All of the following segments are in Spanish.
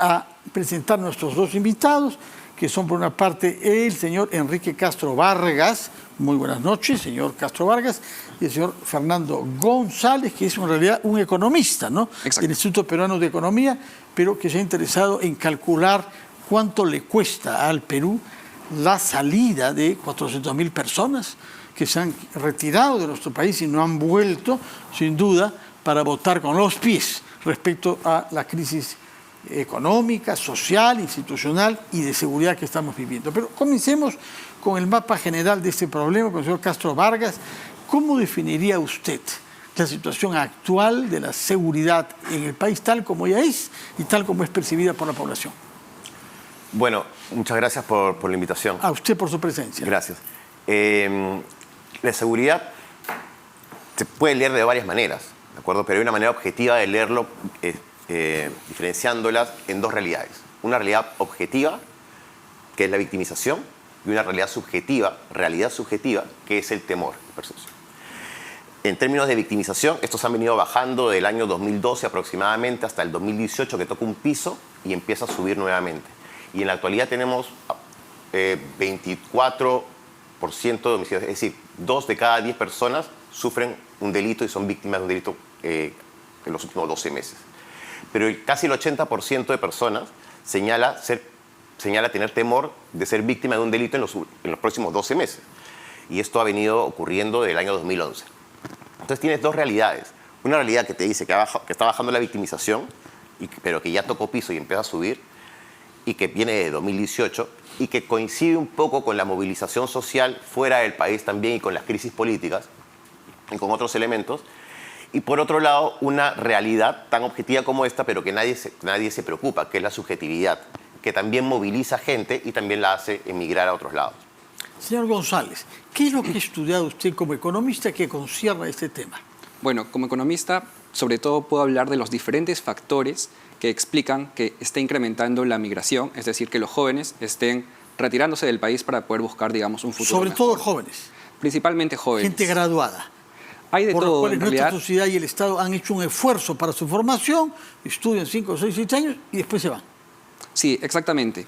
a presentar nuestros dos invitados, que son por una parte el señor Enrique Castro Vargas. Muy buenas noches, señor Castro Vargas, y el señor Fernando González, que es en realidad un economista, ¿no? Exacto. Del Instituto Peruano de Economía, pero que se ha interesado en calcular cuánto le cuesta al Perú la salida de 400.000 personas que se han retirado de nuestro país y no han vuelto, sin duda, para votar con los pies respecto a la crisis económica, social, institucional y de seguridad que estamos viviendo. Pero comencemos con el mapa general de este problema, con el señor Castro Vargas. ¿Cómo definiría usted la situación actual de la seguridad en el país tal como ya es y tal como es percibida por la población? Bueno, muchas gracias por la invitación. A usted por su presencia. Gracias. La seguridad se puede leer de varias maneras, ¿de acuerdo? Pero hay una manera objetiva de leerlo, diferenciándolas en dos realidades. Una realidad objetiva, que es la victimización, y una realidad subjetiva, que es el temor de percepción. En términos de victimización, estos han venido bajando del año 2012 aproximadamente hasta el 2018, que toca un piso y empieza a subir nuevamente. Y en la actualidad tenemos 24% de homicidios, es decir, 2 de cada 10 personas sufren un delito y son víctimas de un delito en los últimos 12 meses. Pero casi el 80% de personas señala tener temor de ser víctima de un delito en los próximos 12 meses. Y esto ha venido ocurriendo desde el año 2011. Entonces tienes dos realidades. Una realidad que te dice que está bajando la victimización, pero que ya tocó piso y empieza a subir, y que viene de 2018, y que coincide un poco con la movilización social fuera del país también y con las crisis políticas y con otros elementos. Y por otro lado, una realidad tan objetiva como esta, pero que nadie se preocupa, que es la subjetividad, que también moviliza gente y también la hace emigrar a otros lados. Señor González, ¿qué es lo que ha estudiado usted como economista que concierne a este tema? Bueno, como economista, sobre todo puedo hablar de los diferentes factores que explican que esté incrementando la migración, es decir, que los jóvenes estén retirándose del país para poder buscar, digamos, un futuro Sobre mejor. todo jóvenes. Principalmente jóvenes. Gente graduada. Hay de por los todo, cuales en nuestra realidad. sociedad y el Estado han hecho un esfuerzo para su formación, estudian 5, 6, 7 años y después se van. Sí, exactamente.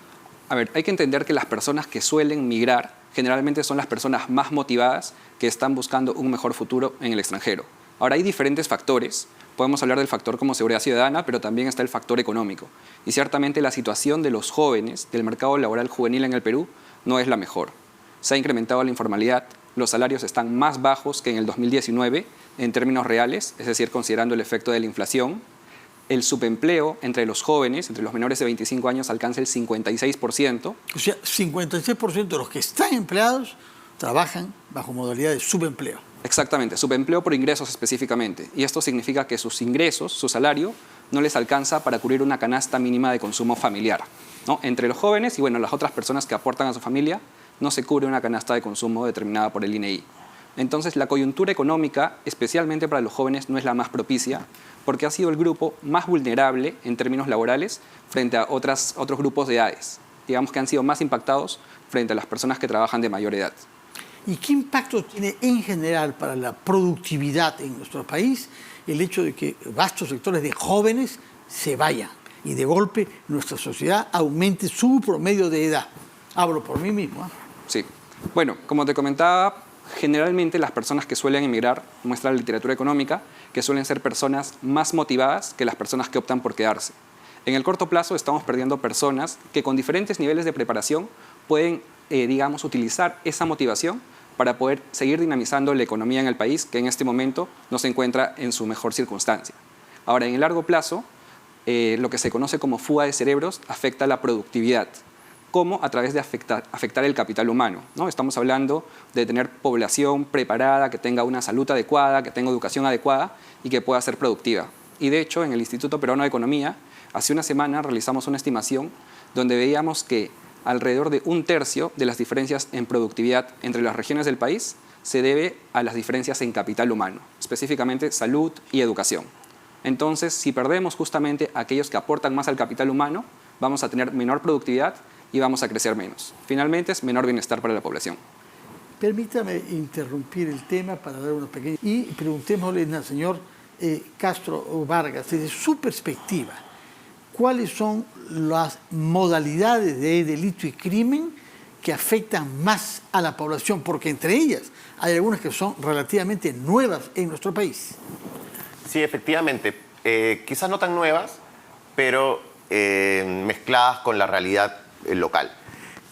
A ver, hay que entender que las personas que suelen migrar generalmente son las personas más motivadas que están buscando un mejor futuro en el extranjero. Ahora, hay diferentes factores. Podemos hablar del factor como seguridad ciudadana, pero también está el factor económico. Y ciertamente la situación de los jóvenes del mercado laboral juvenil en el Perú no es la mejor. Se ha incrementado la informalidad, los salarios están más bajos que en el 2019 en términos reales, es decir, considerando el efecto de la inflación. El subempleo entre los jóvenes, entre los menores de 25 años, alcanza el 56%. O sea, 56% de los que están empleados trabajan bajo modalidad de subempleo. Exactamente, subempleo por ingresos específicamente. Y esto significa que sus ingresos, su salario, no les alcanza para cubrir una canasta mínima de consumo familiar, ¿no? Entre los jóvenes y bueno, las otras personas que aportan a su familia, no se cubre una canasta de consumo determinada por el INEI. Entonces, la coyuntura económica, especialmente para los jóvenes, no es la más propicia, porque ha sido el grupo más vulnerable en términos laborales frente a otros grupos de edades. Digamos que han sido más impactados frente a las personas que trabajan de mayor edad. ¿Y qué impacto tiene en general para la productividad en nuestro país el hecho de que vastos sectores de jóvenes se vayan y de golpe nuestra sociedad aumente su promedio de edad? Hablo por mí mismo, ¿eh? Sí. Bueno, como te comentaba, generalmente las personas que suelen emigrar, muestra la literatura económica, que suelen ser personas más motivadas que las personas que optan por quedarse. En el corto plazo estamos perdiendo personas que con diferentes niveles de preparación pueden, digamos, utilizar esa motivación para poder seguir dinamizando la economía en el país, que en este momento no se encuentra en su mejor circunstancia. Ahora, en el largo plazo, lo que se conoce como fuga de cerebros afecta la productividad. ¿Cómo? A través de afectar el capital humano, ¿no? Estamos hablando de tener población preparada, que tenga una salud adecuada, que tenga educación adecuada y que pueda ser productiva. Y de hecho, en el Instituto Peruano de Economía, hace una semana realizamos una estimación donde veíamos que alrededor de 1/3 de las diferencias en productividad entre las regiones del país se debe a las diferencias en capital humano, específicamente salud y educación. Entonces, si perdemos justamente a aquellos que aportan más al capital humano, vamos a tener menor productividad y vamos a crecer menos. Finalmente, es menor bienestar para la población. Permítame interrumpir el tema para dar una pequeña... Y preguntémosle al señor Castro Vargas, desde su perspectiva, ¿cuáles son las modalidades de delito y crimen que afectan más a la población, porque entre ellas hay algunas que son relativamente nuevas en nuestro país. Sí, efectivamente. Quizás no tan nuevas, pero mezcladas con la realidad local.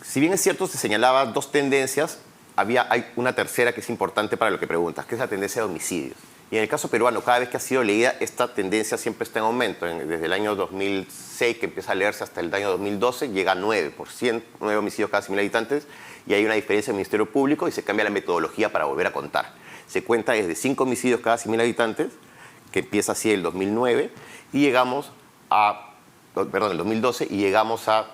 Si bien es cierto, se señalaban dos tendencias, hay una tercera que es importante para lo que preguntas, que es la tendencia de homicidios. Y en el caso peruano, cada vez que ha sido leída, esta tendencia siempre está en aumento. Desde el año 2006, que empieza a leerse, hasta el año 2012, llega a 9%, 9 homicidios cada 100.000 habitantes, y hay una diferencia en el Ministerio Público y se cambia la metodología para volver a contar. Se cuenta desde 5 homicidios cada 100.000 habitantes, que empieza así el 2009, y llegamos a, perdón, el 2012, y llegamos a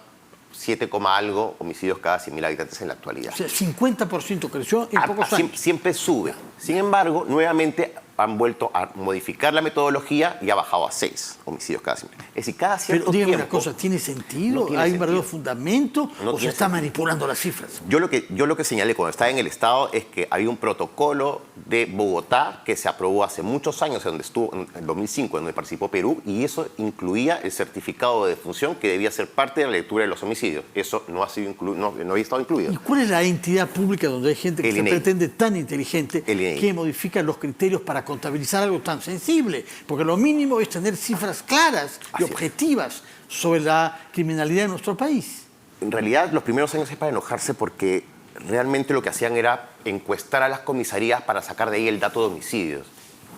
7, algo homicidios cada 100.000 habitantes en la actualidad. O sea, 50% creció en pocos años. Siempre sube. Sin embargo, nuevamente han vuelto a modificar la metodología y ha bajado a 6 homicidios cada 100.000. Es decir, cada cierto Pero dígame tiempo... una cosa, ¿tiene sentido? No tiene ¿Hay un sentido. verdadero fundamento? No ¿O se tiene está sentido. manipulando las cifras? Yo lo que señalé cuando estaba en el Estado es que había un protocolo de Bogotá que se aprobó hace muchos años, donde estuvo en el 2005, donde participó Perú, y eso incluía el certificado de defunción que debía ser parte de la lectura de los homicidios. Eso no había estado incluido. ¿Y cuál es la entidad pública donde hay gente que El se INEI. pretende tan inteligente El INEI. que modifica los criterios para contabilizar algo tan sensible? Porque lo mínimo es tener cifras claras y Así es. objetivas sobre la criminalidad en nuestro país. En realidad, los primeros años es para enojarse porque realmente lo que hacían era encuestar a las comisarías para sacar de ahí el dato de homicidios.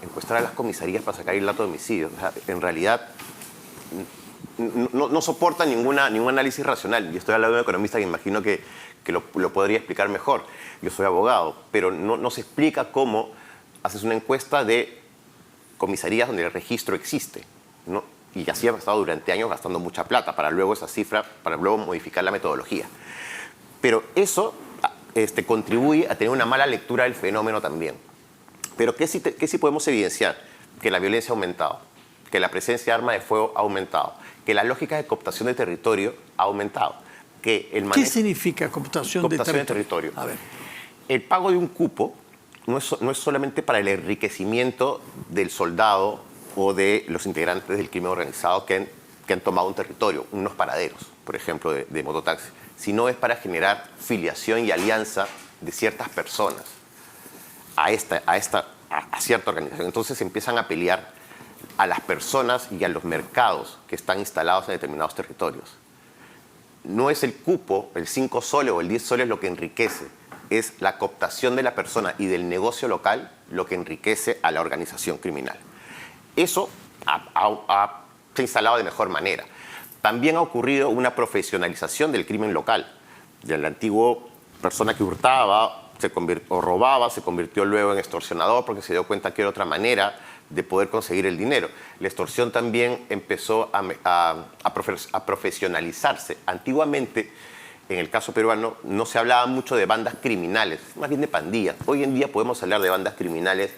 Encuestar a las comisarías para sacar el dato de homicidios. O sea, en realidad, no soporta ningún análisis racional. Yo estoy hablando de un economista que imagino que lo podría explicar mejor. Yo soy abogado, pero no se explica cómo haces una encuesta de comisarías donde el registro existe, ¿no? Y así ha estado durante años gastando mucha plata para luego esa cifra, para luego modificar la metodología. Pero eso contribuye a tener una mala lectura del fenómeno también. Pero ¿qué sí podemos evidenciar? Que la violencia ha aumentado, que la presencia de armas de fuego ha aumentado, que la lógica de cooptación de territorio ha aumentado. Que el ¿Qué significa cooptación de territorio? A ver. El pago de un cupo no es solamente para el enriquecimiento del soldado o de los integrantes del crimen organizado que han tomado un territorio, unos paraderos, por ejemplo, de mototaxi, sino es para generar filiación y alianza de ciertas personas a cierta organización. Entonces empiezan a pelear a las personas y a los mercados que están instalados en determinados territorios. No es el cupo, el 5 soles o el 10 soles lo que enriquece, es la cooptación de la persona y del negocio local lo que enriquece a la organización criminal. Eso se ha instalado de mejor manera. También ha ocurrido una profesionalización del crimen local. De la antigua persona que hurtaba o robaba se convirtió luego en extorsionador porque se dio cuenta que era otra manera de poder conseguir el dinero. La extorsión también empezó a profesionalizarse. Antiguamente, en el caso peruano, no se hablaba mucho de bandas criminales, más bien de pandillas. Hoy en día podemos hablar de bandas criminales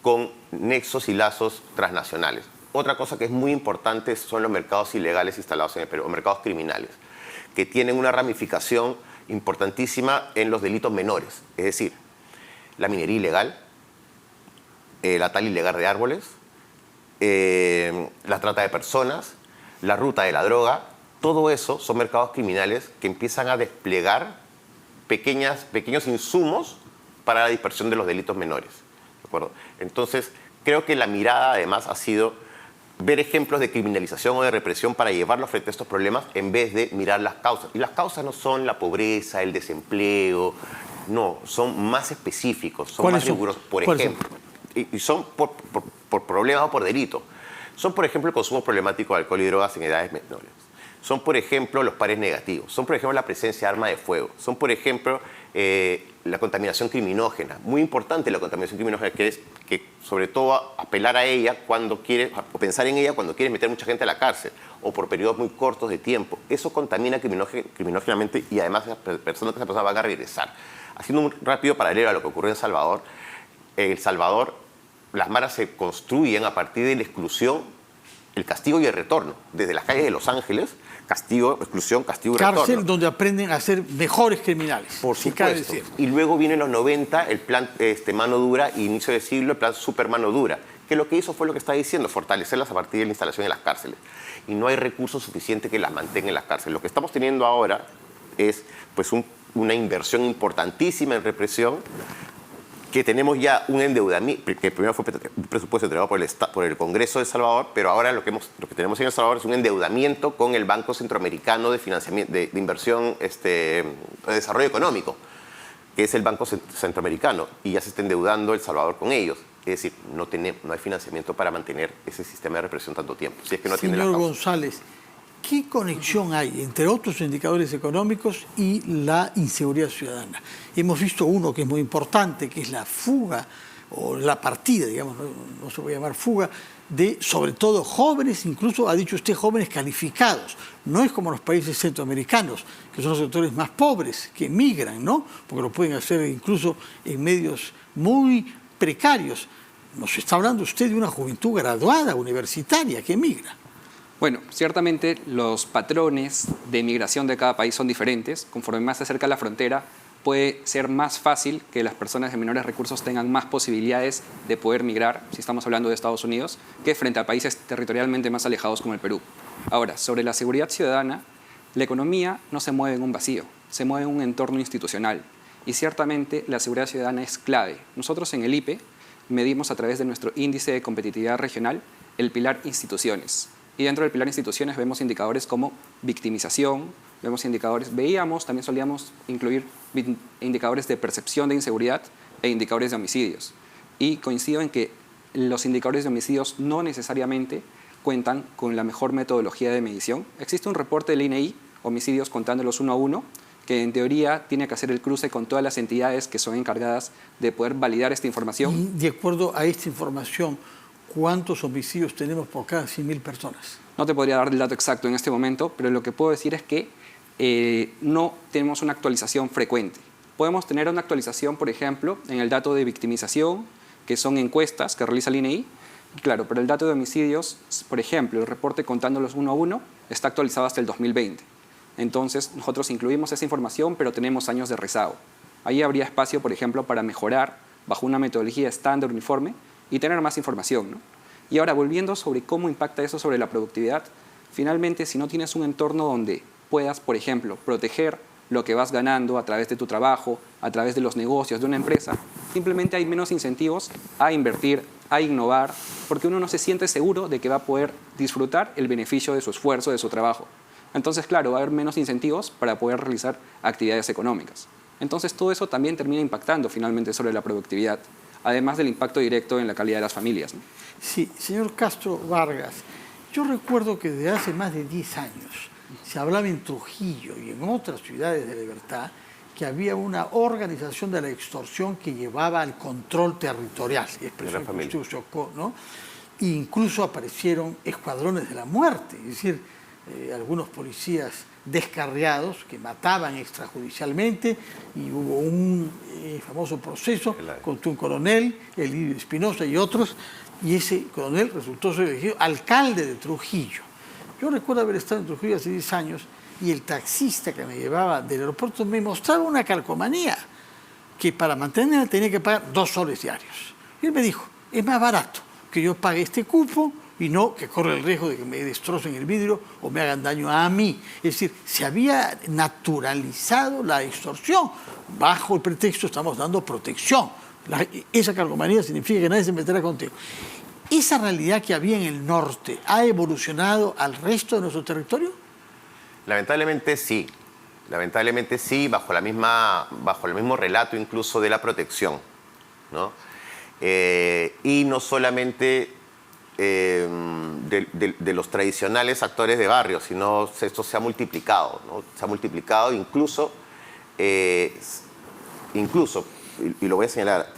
con nexos y lazos transnacionales. Otra cosa que es muy importante son los mercados ilegales instalados en el Perú, o mercados criminales, que tienen una ramificación importantísima en los delitos menores. Es decir, la minería ilegal, la tala ilegal de árboles, la trata de personas, la ruta de la droga. Todo eso son mercados criminales que empiezan a desplegar pequeños insumos para la dispersión de los delitos menores. ¿De acuerdo? Entonces, creo que la mirada además ha sido ver ejemplos de criminalización o de represión para llevarlos frente a estos problemas en vez de mirar las causas. Y las causas no son la pobreza, el desempleo, no, son más específicos, son más rigurosos. Por ejemplo, y son por problemas o por delito. Son, por ejemplo, el consumo problemático de alcohol y drogas en edades menores. Son, por ejemplo, los pares negativos. Son, por ejemplo, la presencia de arma de fuego. Son, por ejemplo, la contaminación criminógena. Muy importante la contaminación criminógena, que es que, sobre todo, apelar a ella cuando quieres, o pensar en ella cuando quieres meter mucha gente a la cárcel, o por periodos muy cortos de tiempo. Eso contamina criminógenamente y además esas personas van a regresar. Haciendo un rápido paralelo a lo que ocurrió en Salvador, las maras se construyen a partir de la exclusión, el castigo y el retorno. Desde las calles de Los Ángeles, castigo, exclusión, castigo y retorno. Cárcel donde aprenden a ser mejores criminales. Por supuesto. Y luego viene en los 90 el plan mano dura, inicio de siglo, el plan super mano dura, que lo que hizo fue lo que está diciendo, fortalecerlas a partir de la instalación en las cárceles. Y no hay recursos suficientes que las mantengan en las cárceles. Lo que estamos teniendo ahora es pues, una inversión importantísima en represión, que tenemos ya un endeudamiento, que primero fue un presupuesto entregado por el Congreso de El Salvador, pero ahora lo que tenemos en El Salvador es un endeudamiento con el Banco Centroamericano de Financiamiento, de Inversión, de Desarrollo Económico, que es el Banco Centroamericano, y ya se está endeudando El Salvador con ellos. Es decir, no hay financiamiento para mantener ese sistema de represión tanto tiempo. Si es que no atiende la causa. Señor González, ¿qué conexión hay entre otros indicadores económicos y la inseguridad ciudadana? Hemos visto uno que es muy importante, que es la fuga o la partida, digamos, no se puede llamar fuga, de sobre todo jóvenes, incluso ha dicho usted jóvenes calificados. No es como los países centroamericanos, que son los sectores más pobres, que emigran, ¿no? Porque lo pueden hacer incluso en medios muy precarios. Nos está hablando usted de una juventud graduada, universitaria, que emigra. Bueno, ciertamente los patrones de migración de cada país son diferentes. Conforme más se acerca a la frontera, puede ser más fácil que las personas de menores recursos tengan más posibilidades de poder migrar, si estamos hablando de Estados Unidos, que frente a países territorialmente más alejados como el Perú. Ahora, sobre la seguridad ciudadana, la economía no se mueve en un vacío, se mueve en un entorno institucional. Y ciertamente la seguridad ciudadana es clave. Nosotros en el IPE medimos a través de nuestro índice de competitividad regional el pilar instituciones. Y dentro del pilar instituciones vemos indicadores como victimización, también solíamos incluir indicadores de percepción de inseguridad e indicadores de homicidios. Y coincido en que los indicadores de homicidios no necesariamente cuentan con la mejor metodología de medición. Existe un reporte del INEI, homicidios contándolos uno a uno, que en teoría tiene que hacer el cruce con todas las entidades que son encargadas de poder validar esta información. Y de acuerdo a esta información, ¿cuántos homicidios tenemos por cada 100.000 personas? No te podría dar el dato exacto en este momento, pero lo que puedo decir es que no tenemos una actualización frecuente. Podemos tener una actualización, por ejemplo, en el dato de victimización, que son encuestas que realiza el INEI. Claro, pero el dato de homicidios, por ejemplo, el reporte contándolos uno a uno, está actualizado hasta el 2020. Entonces, nosotros incluimos esa información, pero tenemos años de rezago. Ahí habría espacio, por ejemplo, para mejorar bajo una metodología estándar uniforme y tener más información, ¿no? Y ahora, volviendo sobre cómo impacta eso sobre la productividad, finalmente, si no tienes un entorno donde puedas, por ejemplo, proteger lo que vas ganando a través de tu trabajo, a través de los negocios de una empresa, simplemente hay menos incentivos a invertir, a innovar, porque uno no se siente seguro de que va a poder disfrutar el beneficio de su esfuerzo, de su trabajo. Entonces, claro, va a haber menos incentivos para poder realizar actividades económicas. Entonces, todo eso también termina impactando finalmente sobre la productividad, además del impacto directo en la calidad de las familias, ¿no? Sí, señor Castro Vargas, yo recuerdo que desde hace más de 10 años se hablaba en Trujillo y en otras ciudades de Libertad que había una organización de la extorsión que llevaba al control territorial, expresión que usted usó, ¿no? E incluso aparecieron escuadrones de la muerte, es decir, algunos policías descarriados que mataban extrajudicialmente, y hubo un famoso proceso contra un coronel, Elidio Espinosa y otros, y ese coronel resultó ser elegido alcalde de Trujillo. Yo recuerdo haber estado en Trujillo hace 10 años y el taxista que me llevaba del aeropuerto me mostraba una calcomanía que para mantenerla tenía que pagar 2 soles diarios. Y él me dijo, es más barato que yo pague este cupo y no que corre el riesgo de que me destrocen el vidrio o me hagan daño a mí. Es decir, se había naturalizado la extorsión. Bajo el pretexto estamos dando protección. Esa calcomanía significa que nadie se meterá contigo. ¿Esa realidad que había en el norte ha evolucionado al resto de nuestro territorio? Lamentablemente sí. Lamentablemente sí, bajo el mismo relato incluso de la protección, ¿no? Y no solamente de los tradicionales actores de barrio, sino esto se ha multiplicado, ¿no? Se ha multiplicado incluso, y lo voy a señalar,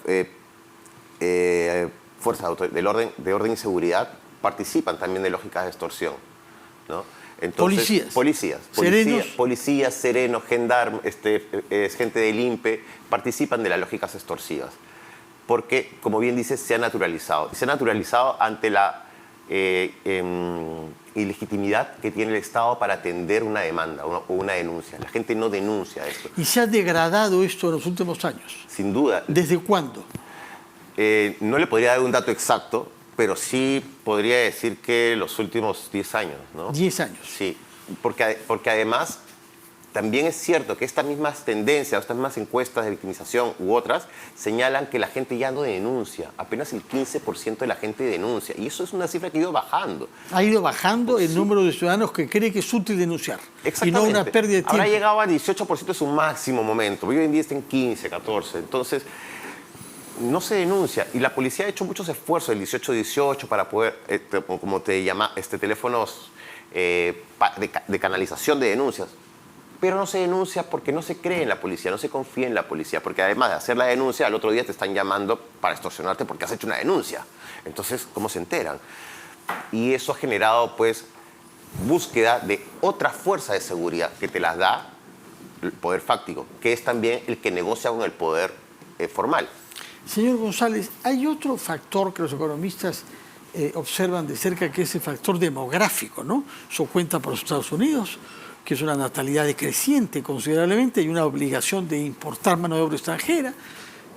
fuerzas de orden y seguridad participan también de lógicas de extorsión, ¿no? Entonces, policías, serenos, gendarmes, gente del INPE, participan de las lógicas extorsivas. Porque, como bien dices, se ha naturalizado. Se ha naturalizado ante la ilegitimidad que tiene el Estado para atender una demanda o una denuncia. La gente no denuncia esto. ¿Y se ha degradado esto en los últimos años? Sin duda. ¿Desde cuándo? No le podría dar un dato exacto, pero sí podría decir que los últimos 10 años, ¿no? 10 años. Sí, porque además también es cierto que estas mismas tendencias, estas mismas encuestas de victimización u otras, señalan que la gente ya no denuncia. Apenas el 15% de la gente denuncia. Y eso es una cifra que ha ido bajando. Ha ido bajando el número de ciudadanos que cree que es útil denunciar. Exactamente. Y no una pérdida de tiempo. Habrá llegado al 18% de su máximo momento. Hoy en día está en 15, 14. Entonces, no se denuncia. Y la policía ha hecho muchos esfuerzos, el 1818, para poder, como te llama, teléfonos de canalización de denuncias. Pero no se denuncia porque no se cree en la policía, no se confía en la policía, porque además de hacer la denuncia, al otro día te están llamando para extorsionarte porque has hecho una denuncia. Entonces, ¿cómo se enteran? Y eso ha generado, pues, búsqueda de otra fuerza de seguridad que te las da el poder fáctico, que es también el que negocia con el poder formal. Señor González, hay otro factor que los economistas observan de cerca, que es el factor demográfico, ¿no? Eso cuenta por los Estados Unidos, que es una natalidad decreciente considerablemente y una obligación de importar mano de obra extranjera.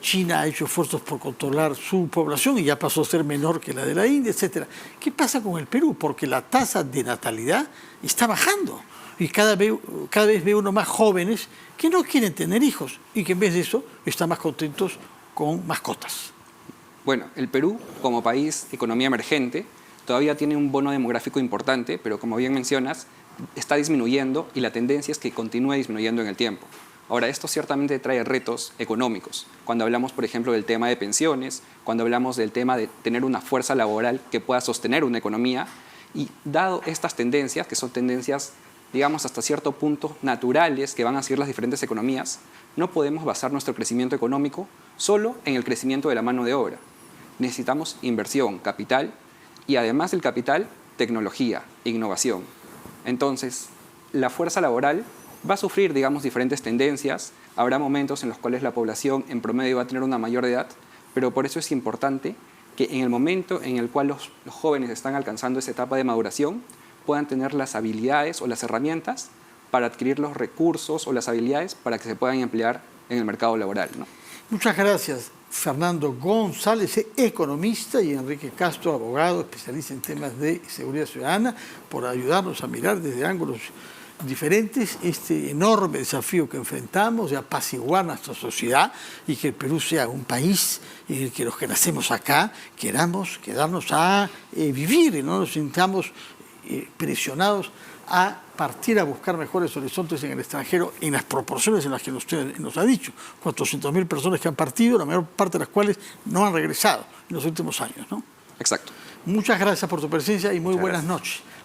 China ha hecho esfuerzos por controlar su población y ya pasó a ser menor que la de la India, etc. ¿Qué pasa con el Perú? Porque la tasa de natalidad está bajando y cada vez ve uno más jóvenes que no quieren tener hijos y que en vez de eso están más contentos con mascotas. Bueno, el Perú, como país, economía emergente, todavía tiene un bono demográfico importante, pero como bien mencionas, está disminuyendo y la tendencia es que continúe disminuyendo en el tiempo. Ahora, esto ciertamente trae retos económicos. Cuando hablamos, por ejemplo, del tema de pensiones, cuando hablamos del tema de tener una fuerza laboral que pueda sostener una economía, y dado estas tendencias, que son tendencias, digamos, hasta cierto punto naturales que van a seguir las diferentes economías, no podemos basar nuestro crecimiento económico solo en el crecimiento de la mano de obra. Necesitamos inversión, capital, y además del capital, tecnología e innovación. Entonces, la fuerza laboral va a sufrir, digamos, diferentes tendencias. Habrá momentos en los cuales la población en promedio va a tener una mayor edad, pero por eso es importante que en el momento en el cual los jóvenes están alcanzando esa etapa de maduración, puedan tener las habilidades o las herramientas para adquirir los recursos o las habilidades para que se puedan emplear en el mercado laboral, ¿no? Muchas gracias, Fernando González, economista, y Enrique Castro, abogado, especialista en temas de seguridad ciudadana, por ayudarnos a mirar desde ángulos diferentes este enorme desafío que enfrentamos de apaciguar nuestra sociedad y que el Perú sea un país en el que los que nacemos acá queramos quedarnos a vivir y no nos sintamos presionados a partir a buscar mejores horizontes en el extranjero en las proporciones en las que usted nos ha dicho. 400.000 personas que han partido, la mayor parte de las cuales no han regresado en los últimos años, ¿no? Exacto. Muchas gracias por tu presencia y muy buenas noches.